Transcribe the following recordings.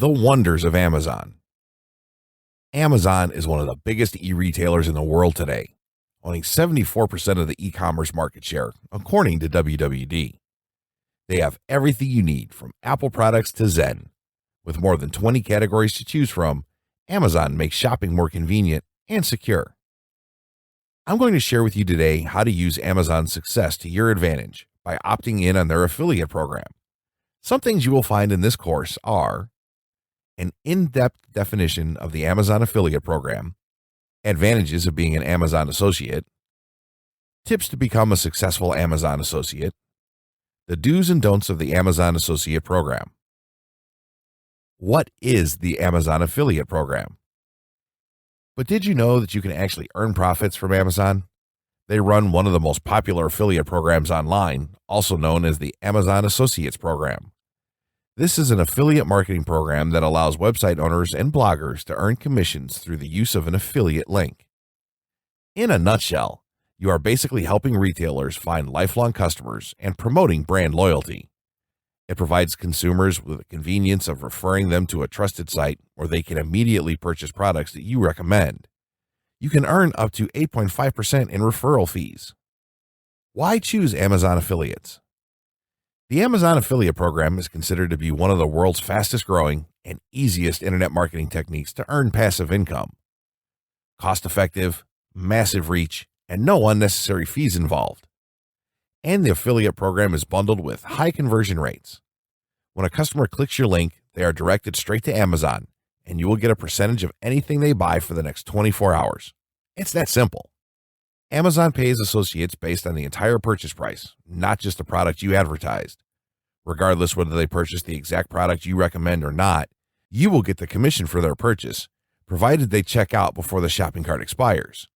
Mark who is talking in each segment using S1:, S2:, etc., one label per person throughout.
S1: The wonders of Amazon. Amazon is one of the biggest e-retailers in the world today, owning 74% of the e-commerce market share, according to WWD. They have everything you need from Apple products to Zen. With more than 20 categories to choose from, Amazon makes shopping more convenient and secure. I'm going to share with you today how to use Amazon's success to your advantage by opting in on their affiliate program. Some things you will find in this course are an in-depth definition of the Amazon affiliate program, advantages of being an Amazon associate, tips to become a successful Amazon associate, the do's and don'ts of the Amazon associate program. What is the Amazon affiliate program? But did you know that you can actually earn profits from Amazon? They run one of the most popular affiliate programs online, also known as the Amazon Associates Program. This is an affiliate marketing program that allows website owners and bloggers to earn commissions through the use of an affiliate link. In a nutshell, you are basically helping retailers find lifelong customers and promoting brand loyalty. It provides consumers with the convenience of referring them to a trusted site where they can immediately purchase products that you recommend. You can earn up to 8.5% in referral fees. Why choose Amazon affiliates? The Amazon affiliate program is considered to be one of the world's fastest growing and easiest internet marketing techniques to earn passive income. Cost effective, massive reach, and no unnecessary fees involved. And the affiliate program is bundled with high conversion rates. When a customer clicks your link, they are directed straight to Amazon, and you will get a percentage of anything they buy for the next 24 hours. It's that simple. Amazon pays associates based on the entire purchase price, not just the product you advertised. Regardless whether they purchase the exact product you recommend or not, you will get the commission for their purchase, provided they check out before the shopping cart expires.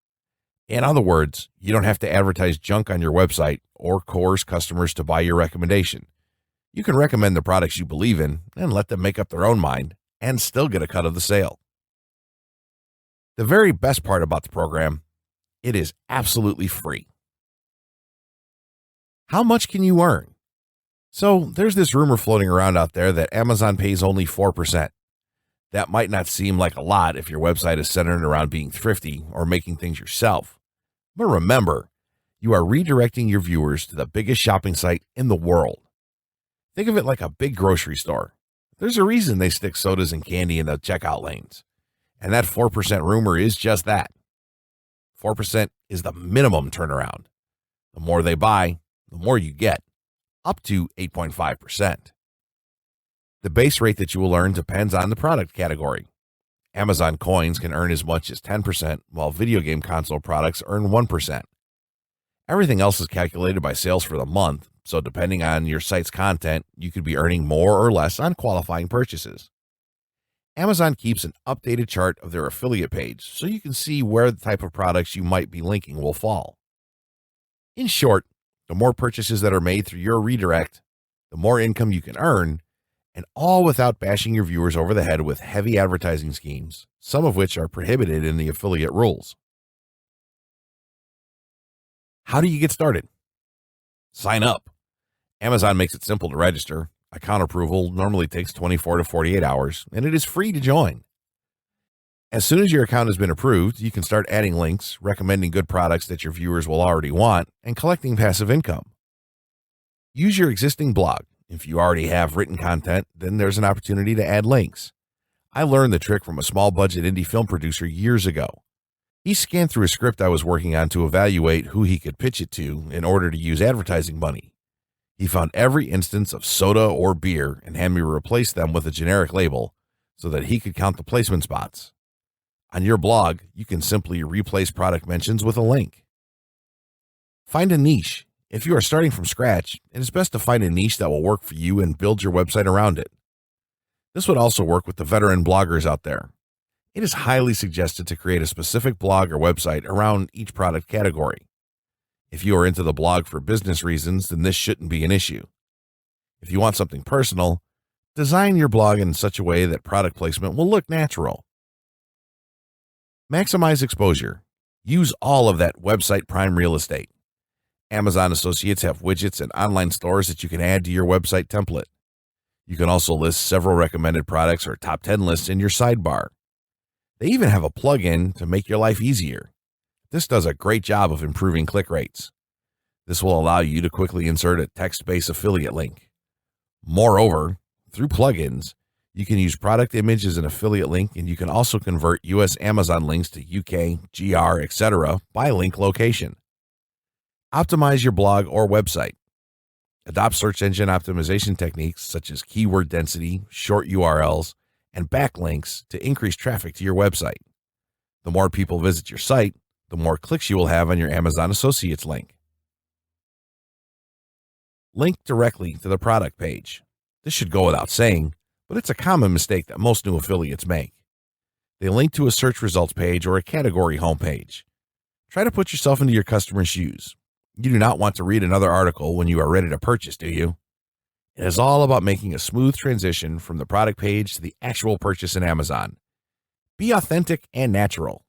S1: In other words, you don't have to advertise junk on your website or coerce customers to buy your recommendation. You can recommend the products you believe in and let them make up their own mind and still get a cut of the sale. The very best part about the program, it is absolutely free. How much can you earn? So there's this rumor floating around out there that Amazon pays only 4%. That might not seem like a lot if your website is centered around being thrifty or making things yourself. But remember, you are redirecting your viewers to the biggest shopping site in the world. Think of it like a big grocery store. There's a reason they stick sodas and candy in the checkout lanes. And that 4% rumor is just that. 4% is the minimum turnaround. The more they buy, the more you get, up to 8.5%. The base rate that you will earn depends on the product category. Amazon coins can earn as much as 10%, while video game console products earn 1%. Everything else is calculated by sales for the month, so depending on your site's content, you could be earning more or less on qualifying purchases. Amazon keeps an updated chart of their affiliate page so you can see where the type of products you might be linking will fall. In short, the more purchases that are made through your redirect, the more income you can earn, and all without bashing your viewers over the head with heavy advertising schemes, some of which are prohibited in the affiliate rules. How do you get started? Sign up. Amazon makes it simple to register. Account approval normally takes 24 to 48 hours, and it is free to join. As soon as your account has been approved, you can start adding links, recommending good products that your viewers will already want, and collecting passive income. Use your existing blog. If you already have written content, then there's an opportunity to add links. I learned the trick from a small budget indie film producer years ago. He scanned through a script I was working on to evaluate who he could pitch it to in order to use advertising money. He found every instance of soda or beer and had me replace them with a generic label so that he could count the placement spots. On your blog, you can simply replace product mentions with a link. Find a niche. If you are starting from scratch, it is best to find a niche that will work for you and build your website around it. This would also work with the veteran bloggers out there. It is highly suggested to create a specific blog or website around each product category. If you are into the blog for business reasons, then this shouldn't be an issue. If you want something personal, design your blog in such a way that product placement will look natural. Maximize exposure. Use all of that website prime real estate. Amazon associates have widgets and online stores that you can add to your website template. You can also list several recommended products or top 10 lists in your sidebar. They even have a plugin to make your life easier. This does a great job of improving click rates. This will allow you to quickly insert a text-based affiliate link. Moreover, through plugins, you can use product image as an affiliate link, and you can also convert US Amazon links to UK, GR, etc. by link location. Optimize your blog or website. Adopt search engine optimization techniques such as keyword density, short URLs, and backlinks to increase traffic to your website. The more people visit your site, the more clicks you will have on your Amazon Associates link. Link directly to the product page. This should go without saying, but it's a common mistake that most new affiliates make. They link to a search results page or a category homepage. Try to put yourself into your customer's shoes. You do not want to read another article when you are ready to purchase, do you? It is all about making a smooth transition from the product page to the actual purchase in Amazon. Be authentic and natural.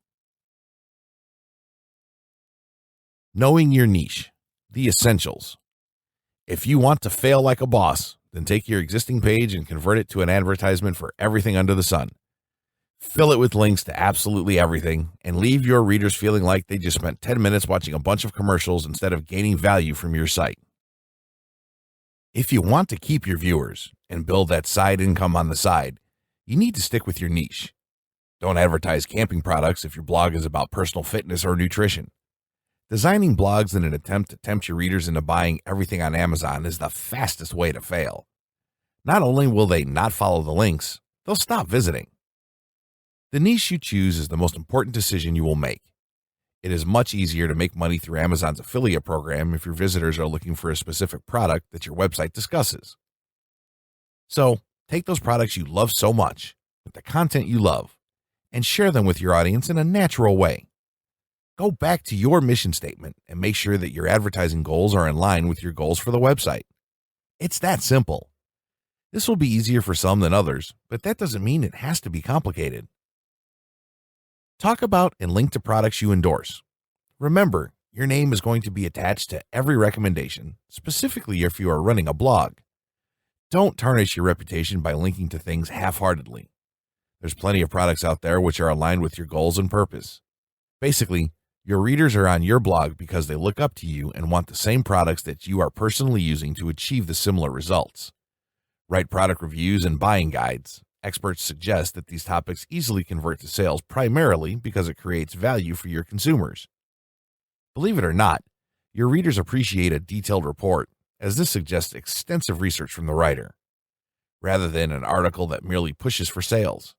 S1: Knowing your niche, the essentials. If you want to fail like a boss, then take your existing page and convert it to an advertisement for everything under the sun. Fill it with links to absolutely everything and leave your readers feeling like they just spent 10 minutes watching a bunch of commercials instead of gaining value from your site. If you want to keep your viewers and build that side income on the side, you need to stick with your niche. Don't advertise camping products if your blog is about personal fitness or nutrition. Designing blogs in an attempt to tempt your readers into buying everything on Amazon is the fastest way to fail. Not only will they not follow the links, they'll stop visiting. The niche you choose is the most important decision you will make. It is much easier to make money through Amazon's affiliate program if your visitors are looking for a specific product that your website discusses. So, take those products you love so much, with the content you love, and share them with your audience in a natural way. Go back to your mission statement and make sure that your advertising goals are in line with your goals for the website. It's that simple. This will be easier for some than others, but that doesn't mean it has to be complicated. Talk about and link to products you endorse. Remember, your name is going to be attached to every recommendation, specifically if you are running a blog. Don't tarnish your reputation by linking to things half-heartedly. There's plenty of products out there which are aligned with your goals and purpose. Basically, your readers are on your blog because they look up to you and want the same products that you are personally using to achieve the similar results. Write product reviews and buying guides. Experts suggest that these topics easily convert to sales primarily because it creates value for your consumers. Believe it or not, your readers appreciate a detailed report, as this suggests extensive research from the writer, rather than an article that merely pushes for sales.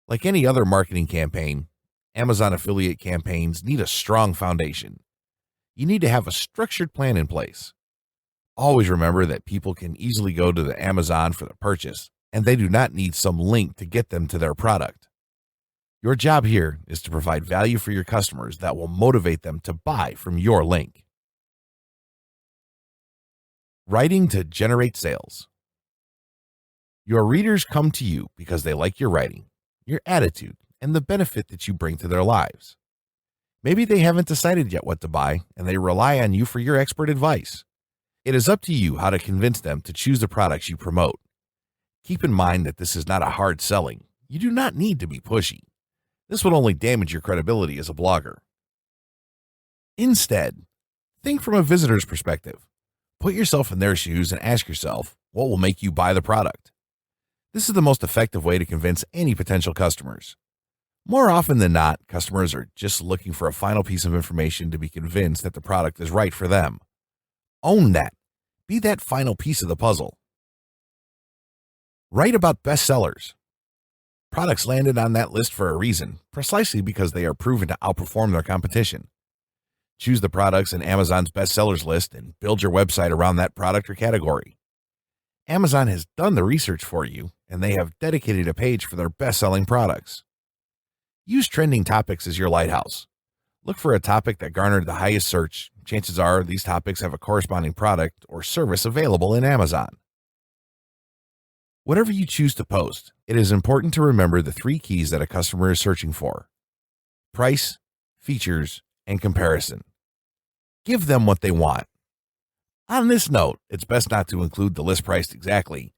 S1: Like any other marketing campaign, Amazon affiliate campaigns need a strong foundation. You need to have a structured plan in place. Always remember that people can easily go to the Amazon for the purchase, and they do not need some link to get them to their product. Your job here is to provide value for your customers that will motivate them to buy from your link. Writing to generate sales. Your readers come to you because they like your writing, your attitude, and the benefit that you bring to their lives. Maybe they haven't decided yet what to buy, and they rely on you for your expert advice. It is up to you how to convince them to choose the products you promote. Keep in mind that this is not a hard selling. You do not need to be pushy. This would only damage your credibility as a blogger. Instead, think from a visitor's perspective. Put yourself in their shoes and ask yourself, what will make you buy the product? This is the most effective way to convince any potential customers. More often than not, customers are just looking for a final piece of information to be convinced that the product is right for them. Own that. Be that final piece of the puzzle. Write about bestsellers. Products landed on that list for a reason, precisely because they are proven to outperform their competition. Choose the products in Amazon's bestsellers list and build your website around that product or category. Amazon has done the research for you, and they have dedicated a page for their best-selling products. Use trending topics as your lighthouse. Look for a topic that garnered the highest search. Chances are these topics have a corresponding product or service available in Amazon. Whatever you choose to post, it is important to remember the 3 keys that a customer is searching for: price, features, and comparison. Give them what they want. On this note, it's best not to include the list price exactly,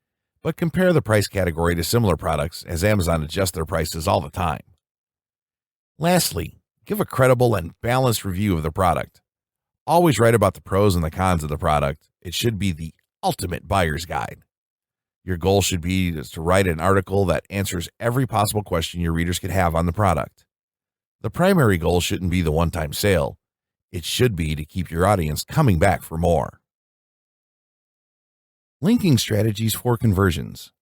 S1: but compare the price category to similar products as Amazon adjusts their prices all the time. Lastly, give a credible and balanced review of the product. Always write about the pros and the cons of the product. It should be the ultimate buyer's guide. Your goal should be to write an article that answers every possible question your readers could have on the product. The primary goal shouldn't be the one-time sale. It should be to keep your audience coming back for more. Linking strategies for conversions.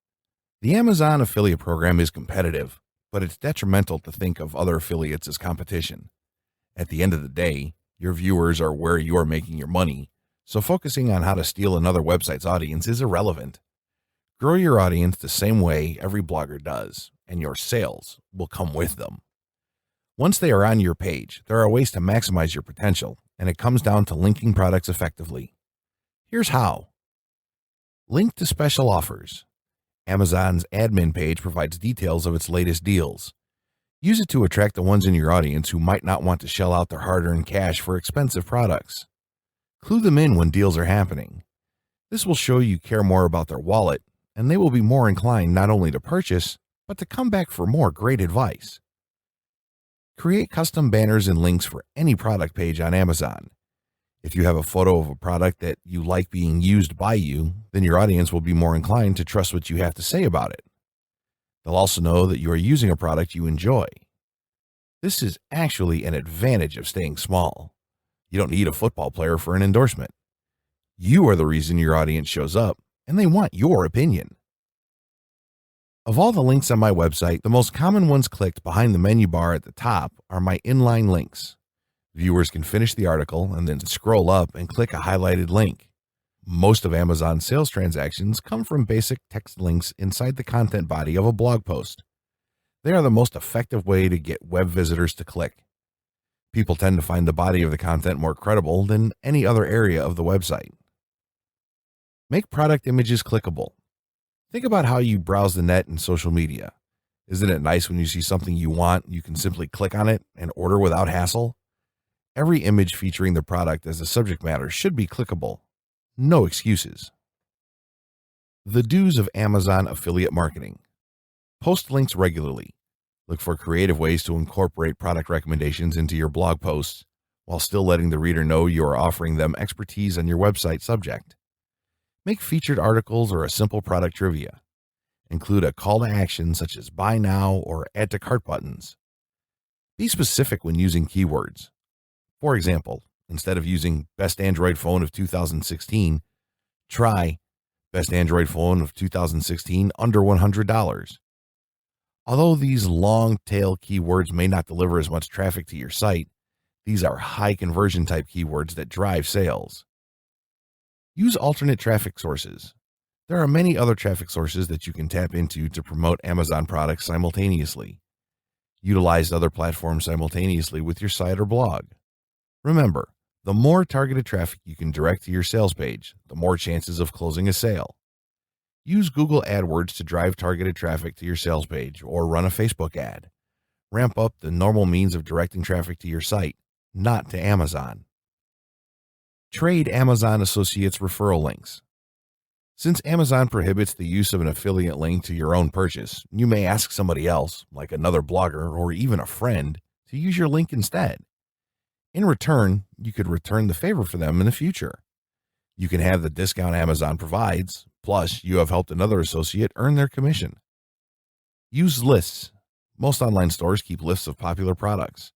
S1: The Amazon affiliate program is competitive, but it's detrimental to think of other affiliates as competition. At the end of the day, your viewers are where you are making your money, so focusing on how to steal another website's audience is irrelevant. Grow your audience the same way every blogger does, and your sales will come with them. Once they are on your page, there are ways to maximize your potential, and it comes down to linking products effectively. Here's how. Link to special offers. Amazon's admin page provides details of its latest deals. Use it to attract the ones in your audience who might not want to shell out their hard-earned cash for expensive products. Clue them in when deals are happening. This will show you care more about their wallet, and they will be more inclined not only to purchase, but to come back for more great advice. Create custom banners and links for any product page on Amazon. If you have a photo of a product that you like being used by you, then your audience will be more inclined to trust what you have to say about it. They'll also know that you are using a product you enjoy. This is actually an advantage of staying small. You don't need a football player for an endorsement. You are the reason your audience shows up, and they want your opinion. Of all the links on my website, the most common ones clicked behind the menu bar at the top are my inline links. Viewers can finish the article and then scroll up and click a highlighted link. Most of Amazon's sales transactions come from basic text links inside the content body of a blog post. They are the most effective way to get web visitors to click. People tend to find the body of the content more credible than any other area of the website. Make product images clickable. Think about how you browse the net and social media. Isn't it nice when you see something you want, you can simply click on it and order without hassle? Every image featuring the product as the subject matter should be clickable. No excuses. The do's of Amazon affiliate marketing. Post links regularly. Look for creative ways to incorporate product recommendations into your blog posts while still letting the reader know you are offering them expertise on your website subject. Make featured articles or a simple product trivia. Include a call to action such as buy now or add to cart buttons. Be specific when using keywords. For example, instead of using best Android phone of 2016, try best Android phone of 2016 under $100. Although these long tail keywords may not deliver as much traffic to your site, these are high conversion type keywords that drive sales. Use alternate traffic sources. There are many other traffic sources that you can tap into to promote Amazon products simultaneously. Utilize other platforms simultaneously with your site or blog. Remember, the more targeted traffic you can direct to your sales page, the more chances of closing a sale. Use Google AdWords to drive targeted traffic to your sales page or run a Facebook ad. Ramp up the normal means of directing traffic to your site, not to Amazon. Trade Amazon Associates referral links. Since Amazon prohibits the use of an affiliate link to your own purchase, you may ask somebody else, like another blogger or even a friend, to use your link instead. In return, you could return the favor for them in the future. You can have the discount Amazon provides, plus you have helped another associate earn their commission. Use lists. Most online stores keep lists of popular products.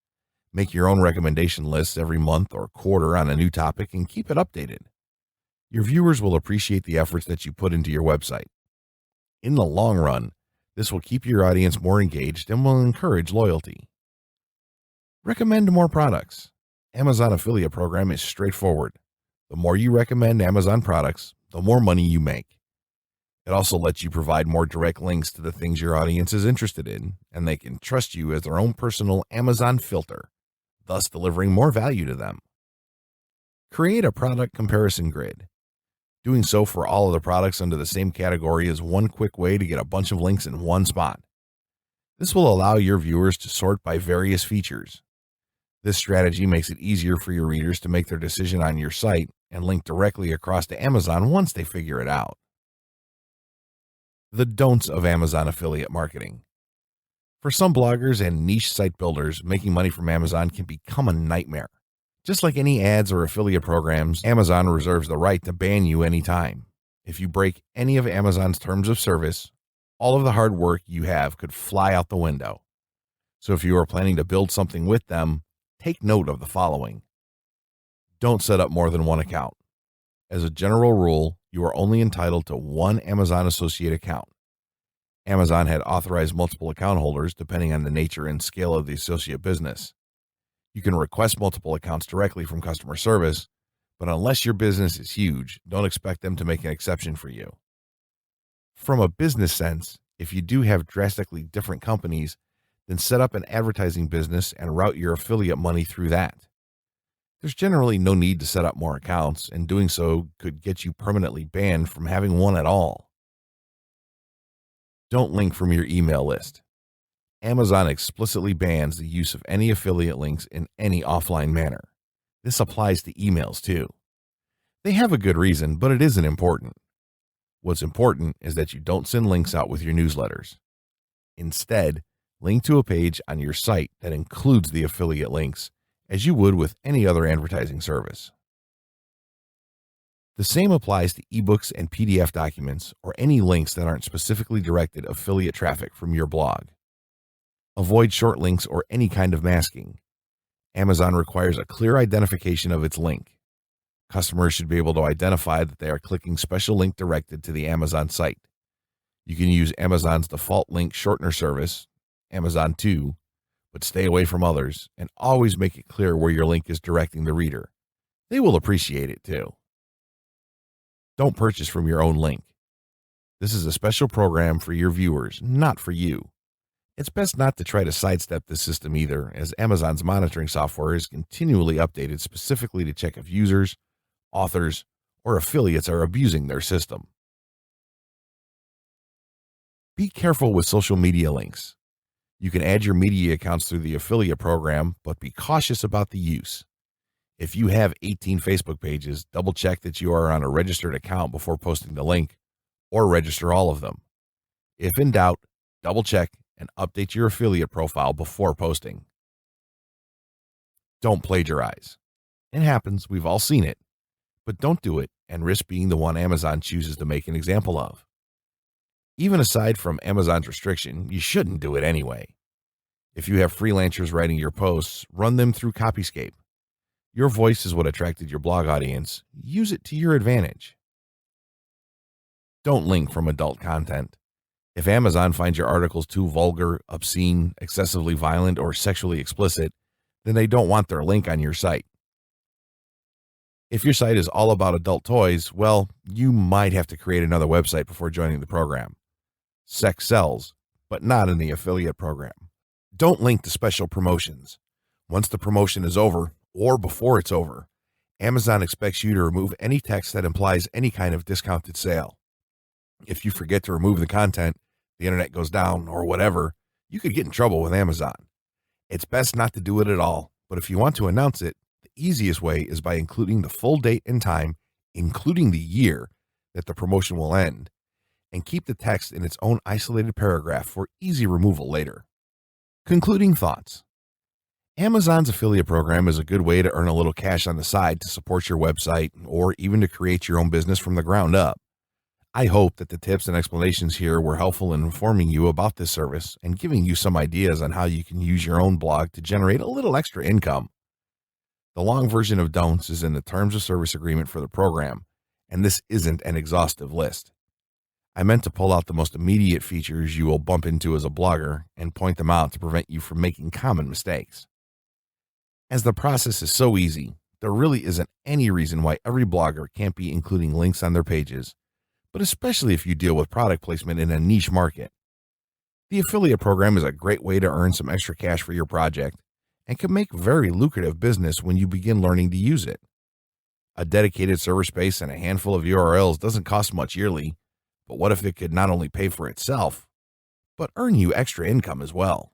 S1: Make your own recommendation lists every month or quarter on a new topic and keep it updated. Your viewers will appreciate the efforts that you put into your website. In the long run, this will keep your audience more engaged and will encourage loyalty. Recommend more products. Amazon affiliate program is straightforward. The more you recommend Amazon products, the more money you make. It also lets you provide more direct links to the things your audience is interested in, and they can trust you as their own personal Amazon filter, thus delivering more value to them. Create a product comparison grid. Doing so for all of the products under the same category is one quick way to get a bunch of links in one spot. This will allow your viewers to sort by various features. This strategy makes it easier for your readers to make their decision on your site and link directly across to Amazon once they figure it out. The don'ts of Amazon affiliate marketing. For some bloggers and niche site builders, making money from Amazon can become a nightmare. Just like any ads or affiliate programs, Amazon reserves the right to ban you anytime. If you break any of Amazon's terms of service, all of the hard work you have could fly out the window. So if you are planning to build something with them, take note of the following. Don't set up more than one account. As a general rule, you are only entitled to one Amazon Associate account. Amazon had authorized multiple account holders depending on the nature and scale of the associate business. You can request multiple accounts directly from customer service, but unless your business is huge, don't expect them to make an exception for you. From a business sense, if you do have drastically different companies, then set up an advertising business and route your affiliate money through that. There's generally no need to set up more accounts, and doing so could get you permanently banned from having one at all. Don't link from your email list. Amazon explicitly bans the use of any affiliate links in any offline manner. This applies to emails too. They have a good reason, but it isn't important. What's important is that you don't send links out with your newsletters. Instead, link to a page on your site that includes the affiliate links, as you would with any other advertising service. The same applies to ebooks and PDF documents or any links that aren't specifically directed affiliate traffic from your blog. Avoid short links or any kind of masking. Amazon requires a clear identification of its link. Customers should be able to identify that they are clicking special link directed to the Amazon site. You can use Amazon's default link shortener service, Amazon 2, but stay away from others and always make it clear where your link is directing the reader. They will appreciate it too. Don't purchase from your own link. This is a special program for your viewers, not for you. It's best not to try to sidestep this system either, as Amazon's monitoring software is continually updated specifically to check if users, authors, or affiliates are abusing their system. Be careful with social media links. You can add your media accounts through the affiliate program, but be cautious about the use. If you have 18 Facebook pages, double check that you are on a registered account before posting the link, or register all of them. If in doubt, double check and update your affiliate profile before posting. Don't plagiarize. It happens, we've all seen it, but don't do it and risk being the one Amazon chooses to make an example of. Even aside from Amazon's restriction, you shouldn't do it anyway. If you have freelancers writing your posts, run them through Copyscape. Your voice is what attracted your blog audience. Use it to your advantage. Don't link from adult content. If Amazon finds your articles too vulgar, obscene, excessively violent, or sexually explicit, then they don't want their link on your site. If your site is all about adult toys, well, you might have to create another website before joining the program. Sex sells, but not in the affiliate program. Don't link to special promotions. Once the promotion is over, or before it's over, Amazon expects you to remove any text that implies any kind of discounted sale. If you forget to remove the content, the internet goes down, or whatever, you could get in trouble with Amazon. It's best not to do it at all, but if you want to announce it, the easiest way is by including the full date and time, including the year that the promotion will end, and keep the text in its own isolated paragraph for easy removal later. Concluding thoughts. Amazon's affiliate program is a good way to earn a little cash on the side to support your website or even to create your own business from the ground up. I hope that the tips and explanations here were helpful in informing you about this service and giving you some ideas on how you can use your own blog to generate a little extra income. The long version of don'ts is in the terms of service agreement for the program, and this isn't an exhaustive list. I meant to pull out the most immediate features you will bump into as a blogger and point them out to prevent you from making common mistakes. As the process is so easy, there really isn't any reason why every blogger can't be including links on their pages, but especially if you deal with product placement in a niche market. The affiliate program is a great way to earn some extra cash for your project and can make very lucrative business when you begin learning to use it. A dedicated server space and a handful of URLs doesn't cost much yearly, but what if it could not only pay for itself, but earn you extra income as well?